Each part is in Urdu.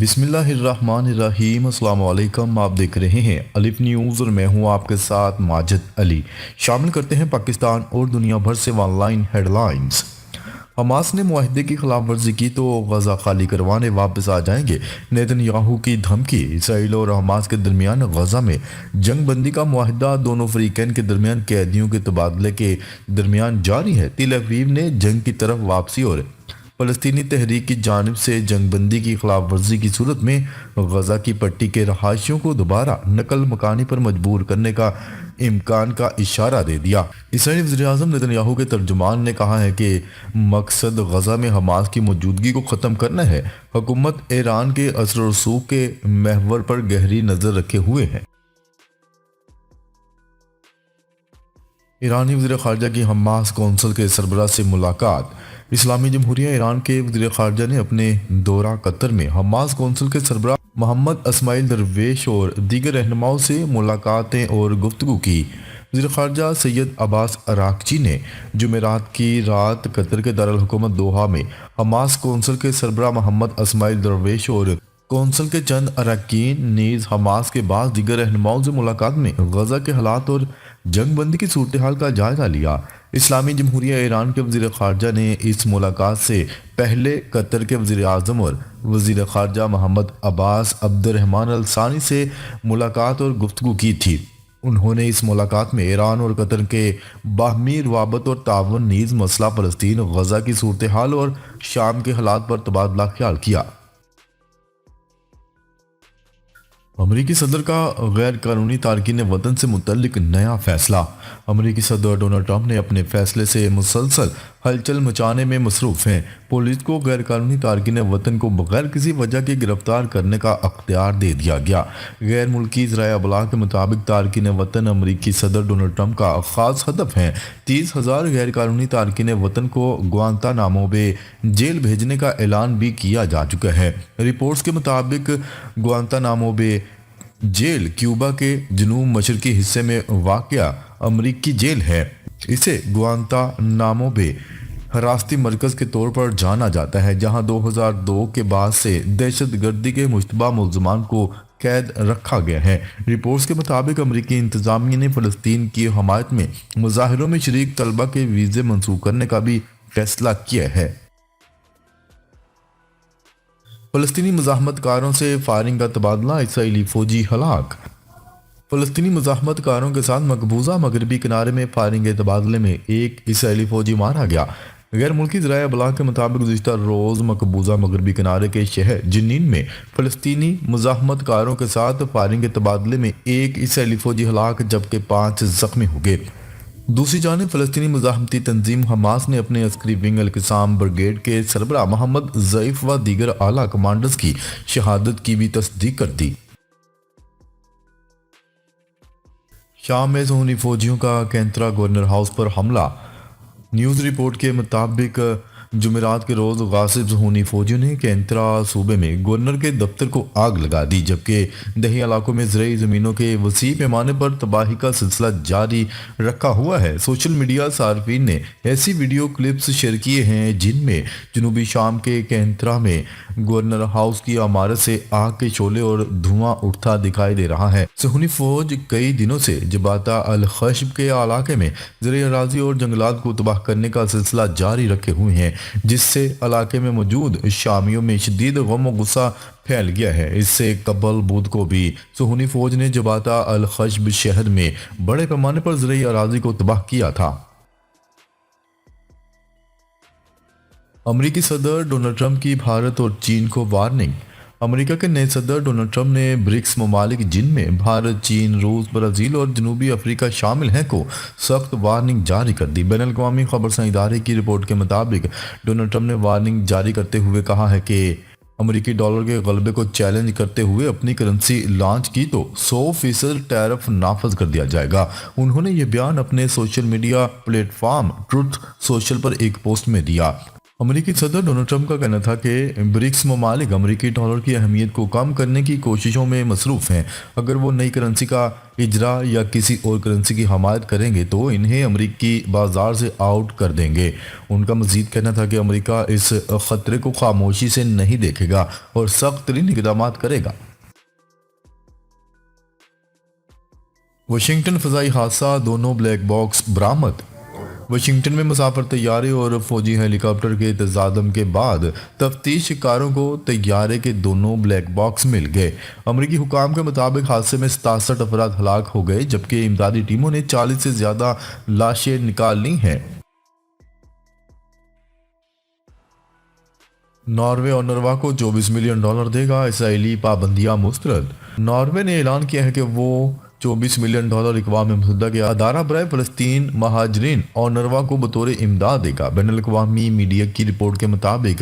بسم اللہ الرحمن الرحیم۔ السلام علیکم، آپ دیکھ رہے ہیں الف نیوز اور میں ہوں آپ کے ساتھ ماجد علی۔ شامل کرتے ہیں پاکستان اور دنیا بھر سے online headlines. Hamas نے معاہدے کی خلاف ورزی کی تو غزہ خالی کروانے واپس آ جائیں گے، نیتن یاہو کی دھمکی۔ اسرائیل اور حماس کے درمیان غزہ میں جنگ بندی کا معاہدہ دونوں فریقین کے درمیان قیدیوں کے تبادلے کے درمیان جاری ہے۔ تل ابیب نے جنگ کی طرف واپسی اور فلسطینی تحریک کی جانب سے جنگ بندی کی خلاف ورزی کی صورت میں غزہ کی پٹی کے رہائشیوں کو دوبارہ نقل مکانی پر مجبور کرنے کا امکان کا اشارہ دے دیا۔ اسرائیلی وزیر اعظم نیتن یاہو کے ترجمان نے کہا ہے کہ مقصد غزہ میں حماس کی موجودگی کو ختم کرنا ہے۔ حکومت ایران کے اثر و رسوخ کے محور پر گہری نظر رکھے ہوئے ہے۔ ایرانی وزیر خارجہ کی حماس کونسل کے سربراہ سے ملاقات۔ اسلامی جمہوریہ ایران کے وزیر خارجہ نے اپنے دورہ قطر میں حماس کونسل کے سربراہ محمد اسماعیل درویش اور دیگر رہنماؤں سے ملاقاتیں اور گفتگو کی۔ وزیر خارجہ سید عباس عراقچی نے جمعرات کی رات قطر کے دارالحکومت دوحہ میں حماس کونسل کے سربراہ محمد اسماعیل درویش اور کونسل کے چند اراکین نیز حماس کے بعض دیگر رہنماؤں سے ملاقات میں غزہ کے حالات اور جنگ بندی کی صورتحال کا جائزہ لیا۔ اسلامی جمہوریہ ایران کے وزیر خارجہ نے اس ملاقات سے پہلے قطر کے وزیر اعظم اور وزیر خارجہ محمد عباس عبد الرحمن الثانی سے ملاقات اور گفتگو کی تھی۔ انہوں نے اس ملاقات میں ایران اور قطر کے باہمی روابط اور تعاون نیز مسئلہ فلسطین، غزہ کی صورتحال اور شام کے حالات پر تبادلہ خیال کیا۔ امریکی صدر کا غیر قانونی تارکین وطن سے متعلق نیا فیصلہ۔ امریکی صدر ڈونلڈ ٹرمپ نے اپنے فیصلے سے مسلسل ہلچل مچانے میں مصروف ہیں۔ پولیس کو غیر قانونی تارکین وطن کو بغیر کسی وجہ کے گرفتار کرنے کا اختیار دے دیا گیا۔ غیر ملکی ذرائع ابلاغ کے مطابق تارکین وطن امریکی صدر ڈونلڈ ٹرمپ کا خاص ہدف ہیں۔ 30,000 غیر قانونی تارکین وطن کو گوانتانامو بے جیل بھیجنے کا اعلان بھی کیا جا چکا ہے۔ رپورٹس کے مطابق گوانتانامو بے جیل کیوبا کے جنوب مشرقی حصے میں واقع امریکی جیل ہے۔ اسے گوانتانامو بے حراستی مرکز کے طور پر جانا جاتا ہے، جہاں 2002 کے بعد سے دہشت گردی کے مشتبہ ملزمان کو قید رکھا گیا ہے۔ رپورٹس کے مطابق امریکی انتظامیہ نے فلسطین کی حمایت میں مظاہروں میں شریک طلبہ کے ویزے منسوخ کرنے کا بھی فیصلہ کیا ہے۔ فلسطینی مزاحمت کاروں سے فائرنگ کا تبادلہ، اسرائیلی فوجی ہلاک۔ فلسطینی مزاحمت کاروں کے ساتھ مقبوضہ مغربی کنارے میں فائرنگ کے تبادلے میں ایک اسرائیلی فوجی مارا گیا۔ غیر ملکی ذرائع ابلاغ کے مطابق گزشتہ روز مقبوضہ مغربی کنارے کے شہر جنین میں فلسطینی مزاحمت کاروں کے ساتھ فائرنگ کے تبادلے میں ایک اسرائیلی فوجی ہلاک جبکہ 5 زخمی ہو گئے۔ دوسری جانب فلسطینی مزاحمتی تنظیم حماس نے اپنے عسکری ونگ القسام بریگیڈ کے سربراہ محمد ضعیف و دیگر اعلیٰ کمانڈرز کی شہادت کی بھی تصدیق کر دی۔ شام میں صہیونی فوجیوں کا کینترا گورنر ہاؤس پر حملہ۔ نیوز رپورٹ کے مطابق جمعرات کے روز غاصب صہیونی فوجیوں نے کینترا صوبے میں گورنر کے دفتر کو آگ لگا دی، جبکہ دیہی علاقوں میں زرعی زمینوں کے وسیع پیمانے پر تباہی کا سلسلہ جاری رکھا ہوا ہے۔ سوشل میڈیا صارفین نے ایسی ویڈیو کلپس شیئر کیے ہیں جن میں جنوبی شام کے کینترا میں گورنر ہاؤس کی عمارت سے آگ کے شعلے اور دھواں اٹھتا دکھائی دے رہا ہے۔ صہیونی فوج کئی دنوں سے جباتا الخشب کے علاقے میں زرعی اراضی اور جنگلات کو تباہ کرنے کا سلسلہ جاری رکھے ہوئے ہیں، جس سے علاقے میں موجود شامیوں میں شدید غم و غصہ پھیل گیا ہے۔ اس سے قبل بدھ کو بھی صہیونی فوج نے جباتا الخشب شہر میں بڑے پیمانے پر زرعی اراضی کو تباہ کیا تھا۔ امریکی صدر ڈونلڈ ٹرمپ کی بھارت اور چین کو وارننگ۔ امریکہ کے نئے صدر ڈونلڈ ٹرمپ نے برکس ممالک جن میں بھارت، چین، روس، برازیل اور جنوبی افریقہ شامل ہیں کو سخت وارننگ جاری کر دی۔ بین الاقوامی خبررساں ادارے کی رپورٹ کے مطابق ڈونلڈ ٹرمپ نے وارننگ جاری کرتے ہوئے کہا ہے کہ امریکی ڈالر کے غلبے کو چیلنج کرتے ہوئے اپنی کرنسی لانچ کی تو 100% ٹیرف نافذ کر دیا جائے گا۔ انہوں نے یہ بیان اپنے social media platform Truth Social پر ایک پوسٹ میں دیا۔ امریکی صدر ڈونلڈ ٹرمپ کا کہنا تھا کہ برکس ممالک امریکی ڈالر کی اہمیت کو کم کرنے کی کوششوں میں مصروف ہیں۔ اگر وہ نئی کرنسی کا اجرا یا کسی اور کرنسی کی حمایت کریں گے تو انہیں امریکی بازار سے آؤٹ کر دیں گے۔ ان کا مزید کہنا تھا کہ امریکہ اس خطرے کو خاموشی سے نہیں دیکھے گا اور سخت ترین اقدامات کرے گا۔ واشنگٹن فضائی حادثہ، دونوں بلیک باکس برآمد۔ واشنگٹن میں مسافر طیارے اور فوجی ہیلی کاپٹر کے تصادم کے بعد تفتیش کاروں کو طیارے کے دونوں بلیک باکس مل گئے۔ امریکی حکام کے مطابق حادثے میں 67 افراد ہلاک ہو گئے جبکہ امدادی ٹیموں نے 40 سے زیادہ لاشیں نکال لی ہیں۔ ناروے اونروا کو $24 ملین دے گا، اسرائیلی پابندیاں مسترد۔ ناروے نے اعلان کیا ہے کہ وہ $24 ملین اقوام متحدہ کے ادارہ برائے فلسطین مہاجرین اونروا کو بطور امداد دے گا۔ بین الاقوامی میڈیا کی رپورٹ کے مطابق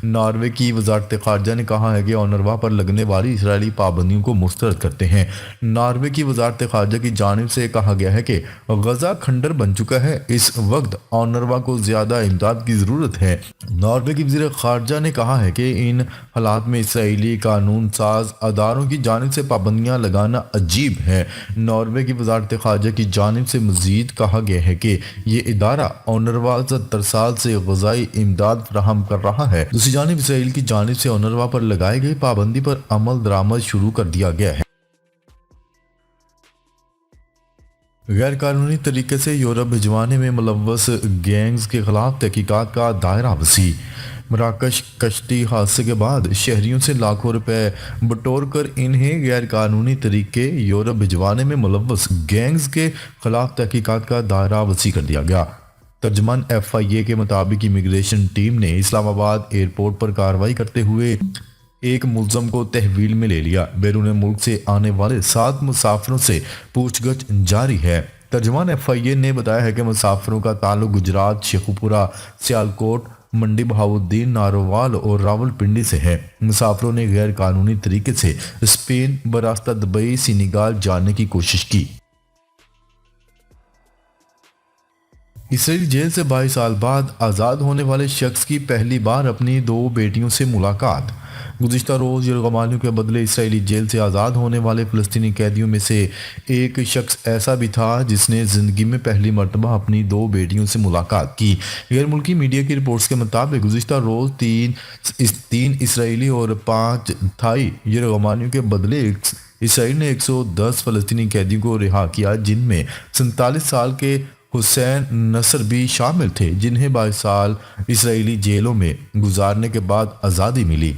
ناروے کی وزارت خارجہ نے کہا ہے کہ اونروا پر لگنے والی اسرائیلی پابندیوں کو مسترد کرتے ہیں۔ ناروے کی وزارت خارجہ کی جانب سے کہا گیا ہے کہ غزہ کھنڈر بن چکا ہے، اس وقت اونروا کو زیادہ امداد کی ضرورت ہے۔ ناروے کی وزیر خارجہ نے کہا ہے کہ ان حالات میں اسرائیلی قانون ساز اداروں کی جانب سے پابندیاں لگانا عجیب ہے۔ ناروے کی وزارت خارجہ کی جانب سے مزید کہا گیا ہے کہ یہ ادارہ اونروا 70 سال سے غذائی امداد فراہم کر رہا ہے۔ دوسری جانب اسرائیل کی جانب سے اونروا پر لگائی گئی پابندی پر عمل درآمد شروع کر دیا گیا ہے۔ غیر قانونی طریقے سے یورپ بھجوانے میں ملوث گینگز کے خلاف تحقیقات کا دائرہ وسیع۔ مراکش کشتی حادثے کے بعد شہریوں سے لاکھوں روپے بٹور کر انہیں غیر قانونی طریقے یورپ بھجوانے میں ملوث گینگز کے خلاف تحقیقات کا دائرہ وسیع کر دیا گیا۔ ترجمان FIA کے مطابق امیگریشن ٹیم نے اسلام آباد ایئرپورٹ پر کارروائی کرتے ہوئے ایک ملزم کو تحویل میں لے لیا۔ بیرون ملک سے آنے والے 7 مسافروں سے پوچھ گچھ جاری ہے۔ ترجمان FIA نے بتایا ہے کہ مسافروں کا تعلق گجرات، شیخوپورہ، سیالکوٹ، منڈی بہاؤالدین، نارووال اور راولپنڈی سے ہے۔ مسافروں نے غیر قانونی طریقے سے اسپین براستہ دبئی سینیگال جانے کی کوشش کی۔ اسرائیلی جیل سے 22 سال بعد آزاد ہونے والے شخص کی پہلی بار اپنی 2 بیٹیوں سے ملاقات۔ گزشتہ روز یرغمالیوں کے بدلے اسرائیلی جیل سے آزاد ہونے والے فلسطینی قیدیوں میں سے ایک شخص ایسا بھی تھا جس نے زندگی میں پہلی مرتبہ اپنی 2 بیٹیوں سے ملاقات کی۔ غیر ملکی میڈیا کی رپورٹس کے مطابق گزشتہ روز 3 اسرائیلی اور 5 تھائی یرغمالیوں کے بدلے اسرائیل نے 110 فلسطینی قیدیوں کو رہا کیا، جن میں 47 سال کے حسین نصر بھی شامل تھے، جنہیں 22 سال اسرائیلی جیلوں میں گزارنے کے بعد آزادی ملی۔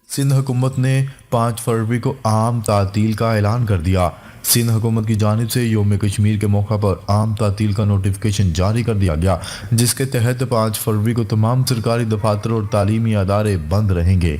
سندھ حکومت نے 5 فروری کو عام تعطیل کا اعلان کر دیا۔ سندھ حکومت کی جانب سے یوم کشمیر کے موقع پر عام تعطیل کا نوٹیفیکیشن جاری کر دیا گیا، جس کے تحت 5 فروری کو تمام سرکاری دفاتر اور تعلیمی ادارے بند رہیں گے۔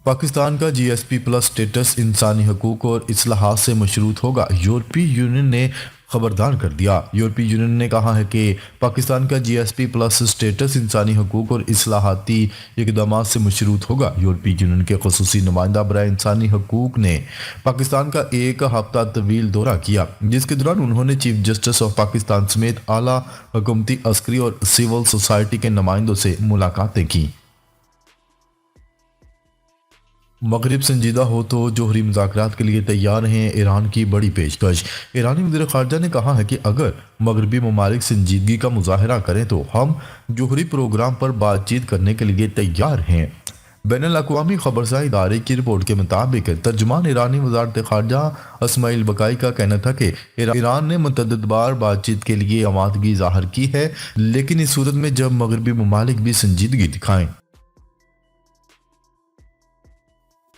پاکستان کا GSP+ سٹیٹس انسانی حقوق اور اصلاحات سے مشروط ہوگا، یورپی یونین نے خبردار کر دیا۔ یورپی یونین نے کہا ہے کہ پاکستان کا GSP+ سٹیٹس انسانی حقوق اور اصلاحاتی اقدامات سے مشروط ہوگا۔ یورپی یونین کے خصوصی نمائندہ برائے انسانی حقوق نے پاکستان کا 1 ہفتہ طویل دورہ کیا، جس کے دوران انہوں نے چیف جسٹس آف پاکستان سمیت اعلیٰ حکومتی، عسکری اور سول سوسائٹی کے نمائندوں سے ملاقاتیں کی۔ مغرب سنجیدہ ہو تو جوہری مذاکرات کے لیے تیار ہیں، ایران کی بڑی پیشکش۔ ایرانی وزیر خارجہ نے کہا ہے کہ اگر مغربی ممالک سنجیدگی کا مظاہرہ کریں تو ہم جوہری پروگرام پر بات چیت کرنے کے لیے تیار ہیں۔ بین الاقوامی خبرساز ادارے کی رپورٹ کے مطابق ترجمان ایرانی وزارت خارجہ اسماعیل بقائی کا کہنا تھا کہ ایران نے متعدد بار بات چیت کے لیے آمادگی ظاہر کی ہے، لیکن اس صورت میں جب مغربی ممالک بھی سنجیدگی دکھائیں۔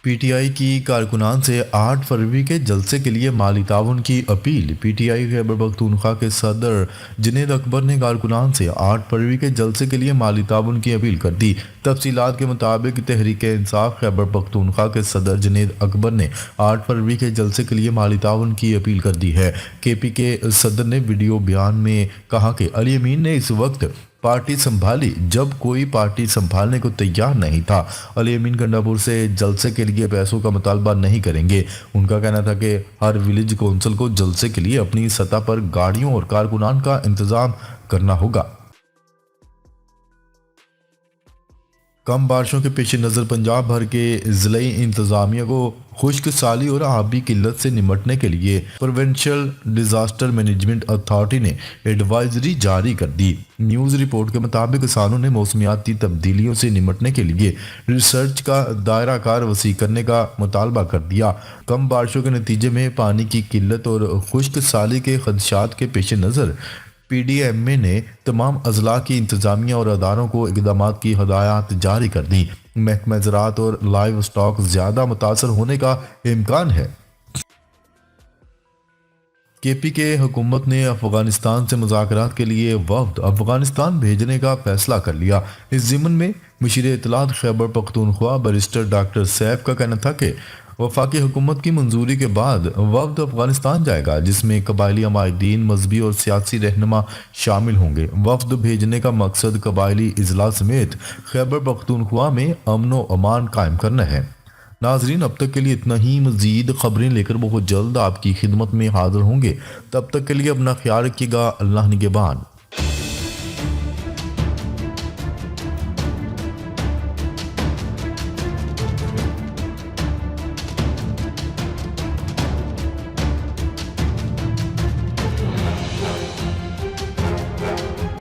PTI کی کارکنان سے 8 فروری کے جلسے کے لیے مالی تعاون کی اپیل۔ PTI خیبر پختونخوا کے صدر جنید اکبر نے کارکنان سے 8 فروری کے جلسے کے لیے مالی تعاون کی اپیل کر دی۔ تفصیلات کے مطابق تحریک انصاف خیبر پختونخوا کے صدر جنید اکبر نے 8 فروری کے جلسے کے لیے مالی تعاون کی اپیل کر دی ہے۔ KP کے صدر نے ویڈیو بیان میں کہا کہ علی امین نے اس وقت پارٹی سنبھالی جب کوئی پارٹی سنبھالنے کو تیار نہیں تھا۔ علی امین گنڈا پور سے جلسے کے لیے پیسوں کا مطالبہ نہیں کریں گے۔ ان کا کہنا تھا کہ ہر ولیج کونسل کو جلسے کے لیے اپنی سطح پر گاڑیوں اور کارکنان کا انتظام کرنا ہوگا۔ کم بارشوں کے پیش نظر پنجاب بھر کے ضلعی انتظامیہ کو خشک سالی اور آبی قلت سے نمٹنے کے لیے پروونشل ڈیزاسٹر مینجمنٹ اتھارٹی نے ایڈوائزری جاری کر دی۔ نیوز رپورٹ کے مطابق کسانوں نے موسمیاتی تبدیلیوں سے نمٹنے کے لیے ریسرچ کا دائرہ کار وسیع کرنے کا مطالبہ کر دیا۔ کم بارشوں کے نتیجے میں پانی کی قلت اور خشک سالی کے خدشات کے پیش نظر پی ڈی ایم اے نے تمام اضلاع کی انتظامیہ اور اداروں کو اقدامات کی ہدایات جاری کر دیں۔ محکمہ زراعت اور لائیو اسٹاک زیادہ متاثر ہونے کا امکان ہے۔ کے پی کے حکومت نے افغانستان سے مذاکرات کے لیے وفد افغانستان بھیجنے کا فیصلہ کر لیا۔ اس ضمن میں مشیر اطلاعات Khyber Pakhtunkhwa barrister doctor safe کا کہنا تھا کہ وفاقی حکومت کی منظوری کے بعد وفد افغانستان جائے گا، جس میں قبائلی عمائدین، مذہبی اور سیاسی رہنما شامل ہوں گے۔ وفد بھیجنے کا مقصد قبائلی اضلاع سمیت خیبر پختونخوا میں امن و امان قائم کرنا ہے۔ ناظرین، اب تک کے لیے اتنا ہی۔ مزید خبریں لے کر بہت جلد آپ کی خدمت میں حاضر ہوں گے۔ تب تک کے لیے اپنا خیال رکھیے گا۔ اللہ نگہبان۔